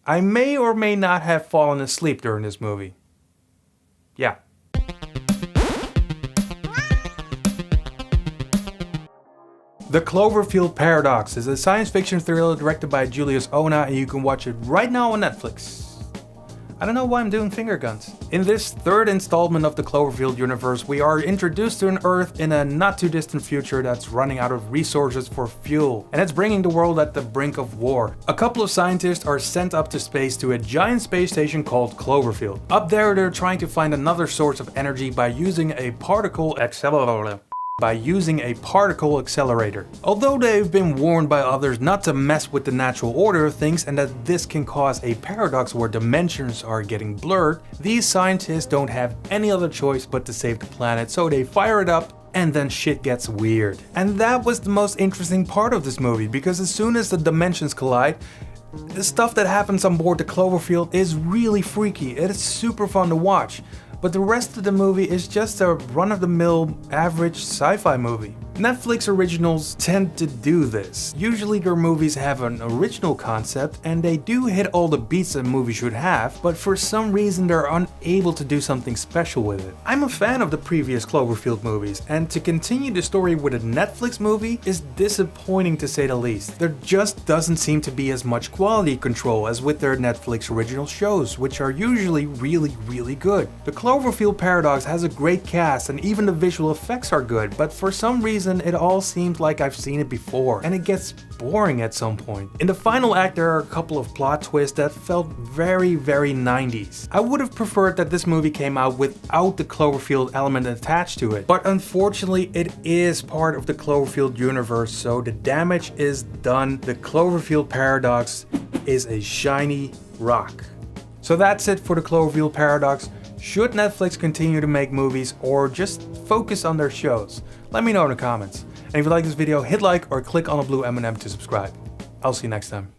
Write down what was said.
I may or may not have fallen asleep during this movie. Yeah. The Cloverfield Paradox is a science fiction thriller directed by Julius Ona, and you can watch it right now on Netflix. I don't know why I'm doing finger guns. In this third installment of the Cloverfield universe, we are introduced to an Earth in a not too distant future that's running out of resources for fuel, and it's bringing the world at the brink of war. A couple of scientists are sent up to space to a giant space station called Cloverfield. Up there, they're trying to find another source of energy by using a particle accelerator. Although they've been warned by others not to mess with the natural order of things and that this can cause a paradox where dimensions are getting blurred, these scientists don't have any other choice but to save the planet, so they fire it up and then shit gets weird. And that was the most interesting part of this movie, because as soon as the dimensions collide, the stuff that happens on board the Cloverfield is really freaky. It is super fun to watch. But the rest of the movie is just a run-of-the-mill average sci-fi movie. Netflix originals tend to do this. Usually their movies have an original concept and they do hit all the beats a movie should have, but for some reason they're unable to do something special with it. I'm a fan of the previous Cloverfield movies, and to continue the story with a Netflix movie is disappointing to say the least. There just doesn't seem to be as much quality control as with their Netflix original shows, which are usually really good. The Cloverfield Paradox has a great cast and even the visual effects are good, but for some reason it all seems like I've seen it before, and it gets boring at some point. In the final act there are a couple of plot twists that felt very 90s. I would have preferred that this movie came out without the Cloverfield element attached to it, but unfortunately it is part of the Cloverfield universe, so the damage is done. The Cloverfield Paradox is a shiny rock. So that's it for the Cloverfield Paradox. Should Netflix continue to make movies or just focus on their shows? Let me know in the comments. And if you like this video, hit like or click on the blue M&M to subscribe. I'll see you next time.